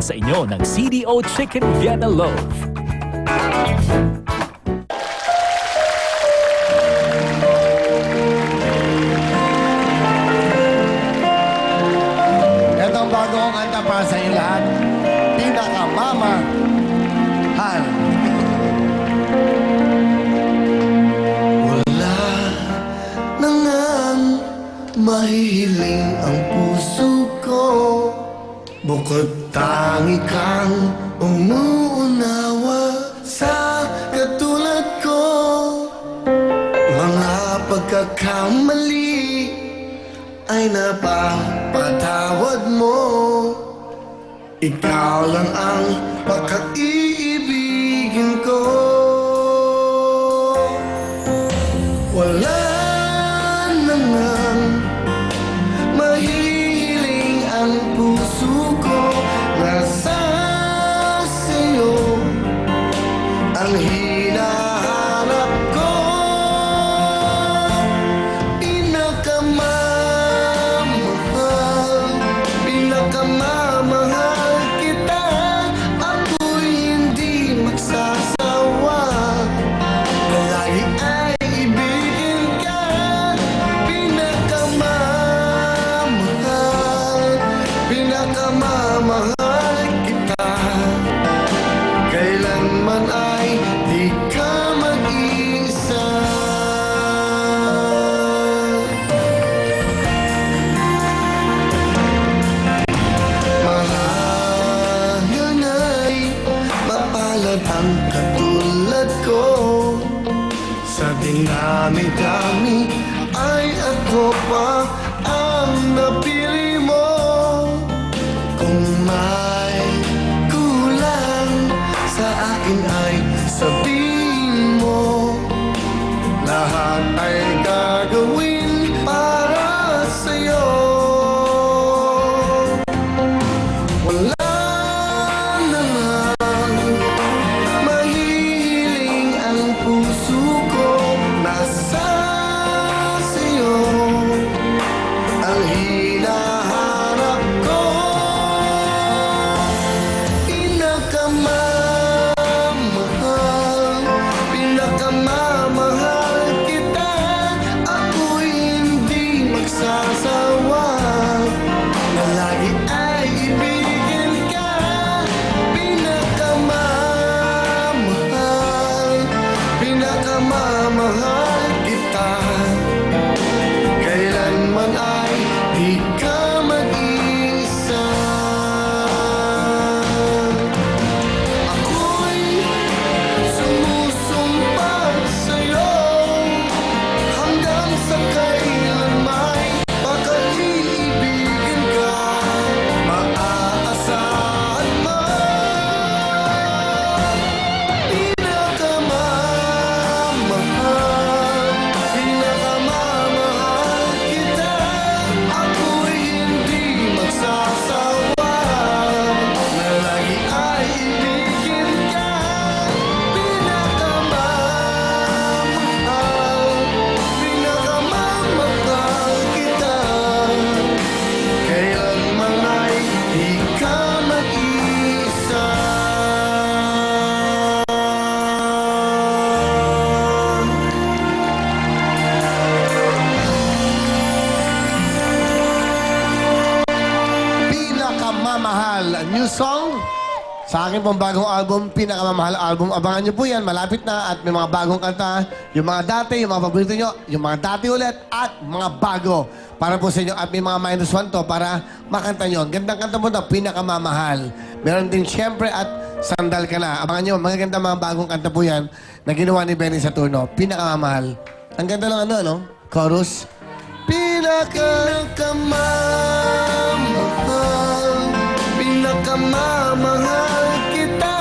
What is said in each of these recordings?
Hatid sa inyo ng CDO Chicken Vienna Loaf. Itong bagong kanta para sa inyo lahat. Pinakamamahal. Wala na ngang mahihiling ang puso ko, bukod tangi kang umuunawa sa katulad ko. Mga pagkakamali ay napapatawad mo. Ikaw lang ang pagkaiibigin ko. Wala na ngang mahihiling ang puso ko. Nasa sa'yo ang hinahanap ko. Pinakamamahal kita. Ako'y hindi magsasawa na lagi ay ibigin ka. Pinakamamahal kita. Kailanman ay di ka mag-isa. Mahal na'y mapalad ang katulad ko. Sa dinami-dami ay ako pa ang napili mo. Kung may kulang sa akin ay sabihin mo. Lahat ay gagawin para sa'yo. Wala na ngang mahihiling ang puso ko. Nasa sa'yo ang hinahanap ko. Pinakamamahal kita. Ako'y hindi magsasawa na lagi ay ibigin ka. Pinakamamahal kita. Kailanman ay di ka mag-isa. Ako'y sumusumpa sa'yo hanggang sa kailanman pag-iibigin ka. Maaasahan mo. Pinakamamahal kita. Ako'y hindi magsasawa na lagi ay ibigin ka. Pinakamamahal kita. Kailanman ay di ka mag-isa. Pinakamamahal. New song sa akin pong bagong album, Pinakamamahal album. Abangan nyo po yan, malapit na. At may mga bagong kanta. Yung mga dati, yung mga paborito nyo, yung mga dati ulit, at mga bago. Para po sa inyo. At may mga -1 to para makanta nyo. Gandang kanta mo to, Pinakamamahal. Meron din Siyempre at Sandal Ka Na. Abangan nyo, magaganda mga bagong kanta po yan na ginawa ni Benny Saturno. Pinakamamahal. Ang ganda lang ano? Chorus. Pinakamamahal kita.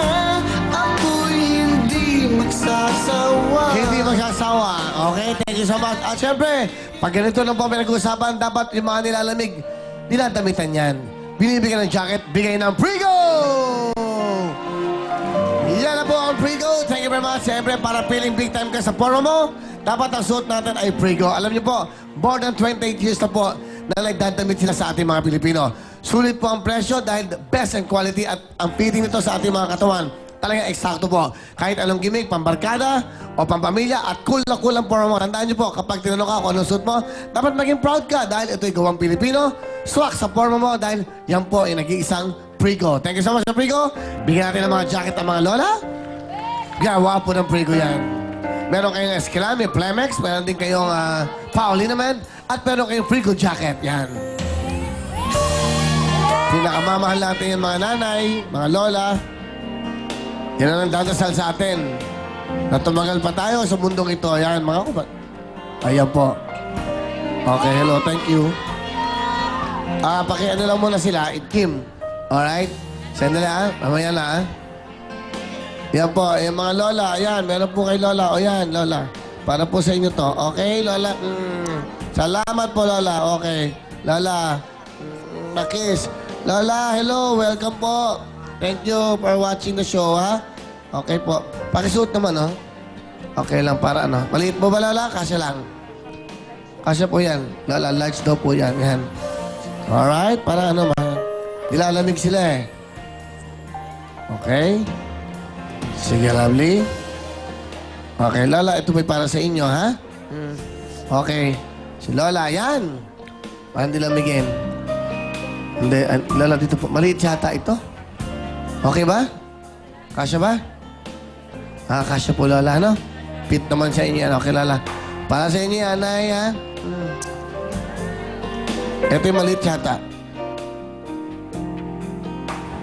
Ako'y hindi magsasawa. Hindi magsasawa. Okay, thank you so much. At syempre, pag ganito lang po pinag-uusapan, dapat yung mga nilalamig, niladamitan yan. Binibigyan ng jacket, bigay ng Prigo! Yan na po ang Prigo. Thank you very much. Siyempre, para feeling big time ka sa poro mo, dapat ang suot natin ay Prigo. Alam niyo po, more than 28 years na po na nagdadamit sila sa ating mga Pilipino. Sulit po ang presyo dahil the best and quality at ang fitting nito sa ating mga katawan. Talagang eksakto po. Kahit anong gimmick, pambarkada o pampamilya at cool na cool ang forma mo. Tandaan niyo po, kapag tinanong ka kung anong suit mo, dapat maging proud ka dahil ito'y gawang Pilipino. Swak sa forma mo dahil yan po ay nag-iisang Prigo. Thank you so much, Prigo. Bigyan natin ng mga jacket ng mga lola. Gawa po ng Prigo yan. Meron kayong Esquelan, may Plemex, meron din kayong Paulina Man, at meron kayong Prigo jacket. Yan. Pinakamamahal natin yung mga nanay, mga lola. Yan ang dadasal sa atin. Na tumagal pa tayo sa mundong ito. Ayan, mga kubat. Ayan po. Okay, hello, thank you. Pakiano lang muna sila, Kim. Alright? Send na, mamaya na, Yan po, yung mga lola, ayan, meron po kay lola. O yan, lola. Para po sa inyo to. Okay, lola? Salamat po, lola. Okay. Lola, nakis. Lola, hello, welcome po. Thank you for watching the show, ha? Okay po. Pakisuot naman, no? Okay lang, para ano. Maliit mo ba, Lola? Kasya lang. Kasya po yan. Lola, large daw po yan. Yan. Alright, para ano, nilalamig sila eh. Okay. Sige, lovely. Okay, Lola, ito may para sa inyo, ha? Okay. Si Lola, yan. Parang nilamigin. Hindi, Lola, dito po. Maliit yata ito. Okay ba? Kasya ba? Kasya po, Lola, ano? Fit naman sa inyo yan. Okay, Lola. Para sa inyo yan, Nay, ha? Ito yung maliit yata.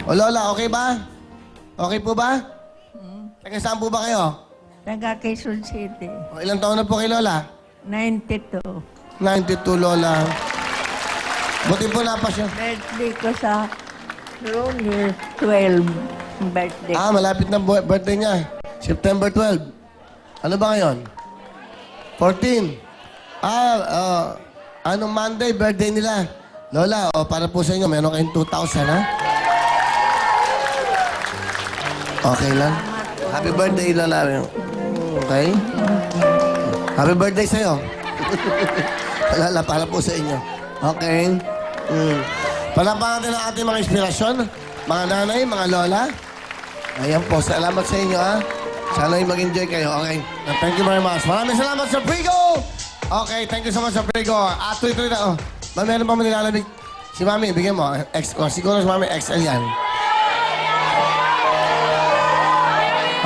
O, Lola, okay ba? Okay po ba? Taga saan po ba kayo? Taga Quezon City. O, ilang taon na po kay Lola? 92. 92, Lola. Buti po napasya. Birthday ko sa Roller 12. Birthday. Malapit na birthday niya. September 12. Ano ba ngayon? 14. Anong Monday, birthday nila. Lola, para po sa inyo, meron kayong 2,000, ha? Okay lang. Happy birthday, Lola. Okay? Happy birthday sa'yo. Lola, para po sa inyo. Okay? Palapakan natin ang ating mga inspirasyon. Mga nanay, mga lola. Ayan po, salamat sa inyo, ha? Sana yung mag-enjoy kayo. Okay. Thank you very much. Maraming salamat sa Prigo! Okay, thank you so much sa Prigo. Tuloy-tuloy na. Meron pa mo nilalamig. Si Mami, bigyan mo. Siguro si Mami, XL yan.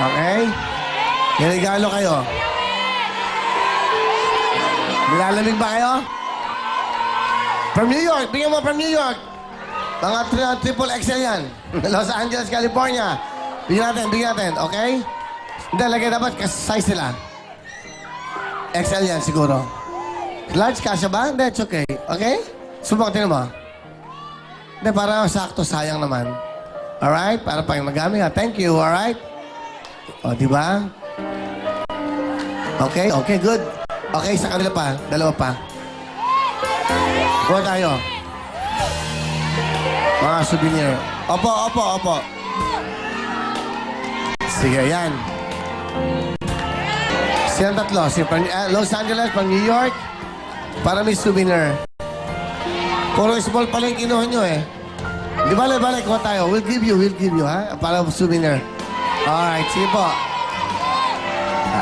Okay? Niregalo kayo. Nilalamig ba kayo? From New York. Bigyan mo from New York. Mga triple XL yan. Los Angeles, California. Bigyan natin. Okay? Hindi, lagay dapat size sila. XL yan siguro. Large kasya ba? Hindi, it's okay. Okay? Subok, tinan mo. Hindi, para sakto, sayang naman. Alright? Para pang magamit ha. Thank you, alright? O, di ba? Okay, good. Okay, sa kanila pa. Dalawa pa. Kuha tayo. Mga souvenir. Opo. Sige, yan. Silang tatlo. Si Los Angeles, pang New York. Para may souvenir. Puro small pala yung kinuha nyo eh. Di bale, kuha tayo. We'll give you, ha? Para souvenir. Alright, sige po.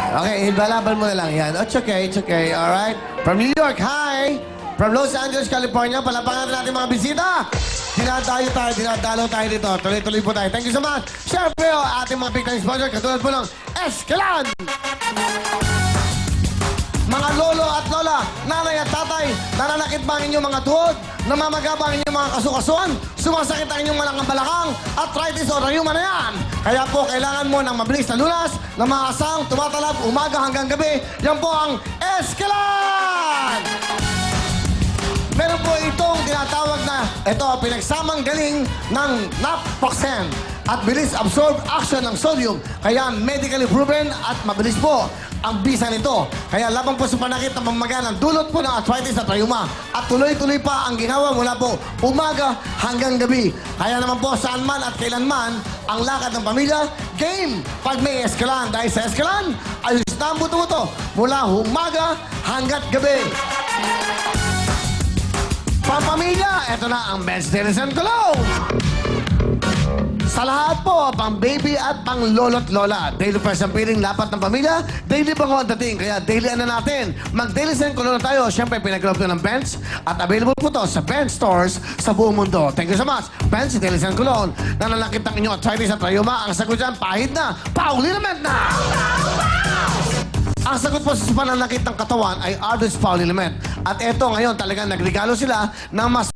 Okay, ibalaban mo na lang yan. It's okay. Alright. From New York, hi! From Los Angeles, California, palapangan natin mga bisita. Dinadalo tayo dito. Tuloy-tuloy po tayo. Thank you so much. Siyempre, ating mga big time sponsor, katulad po ng Esquelan. Mga lolo at lola, nanay at tatay, nananakit ba ang inyong mga tuhod? Namamaga ba ang inyong mga kasukasuan? Sumasakit ang inyong balakang, arthritis o rayuma na yan? Kaya po, kailangan mo ng mabilis na lunas, na maasang tumatalab umaga hanggang gabi. Yan po ang Esquelan! Meron po itong tinatawag na, pinagsamang galing ng naproxen at bilis absorb action ng sodium. Kaya medically proven at mabilis po ang bisa nito. Kaya labang po sa panakit ng pamamaga ng dulot po ng arthritis at rayuma. At tuloy-tuloy pa ang ginawa mula po umaga hanggang gabi. Kaya naman po saan man at kailanman ang lakad ng pamilya, game pag may Esquelan. Dahil sa Esquelan, ayos na ang buto-buto mula umaga hanggat gabi. pamilya, eto na ang Benz Denizen Cologne. Sa lahat po, pang baby at pang lolo't lola. Daily fresh ang feeling, lapat ng pamilya. Daily bango ang dating, kaya daily na natin. Mag-Denizen Cologne na tayo. Siyempre, pinag-love ng Benz. At available po to sa Benz stores sa buong mundo. Thank you so much. Benz Denizen Cologne. Nananakit ang inyong arthritis at rayuma. Ang sagot dyan, pahid na. Paulinament na! Ang sagot po sa pananakit ng katawan ay Ardous Paulinament. At eto ngayon, talagang nagregalo sila ng mas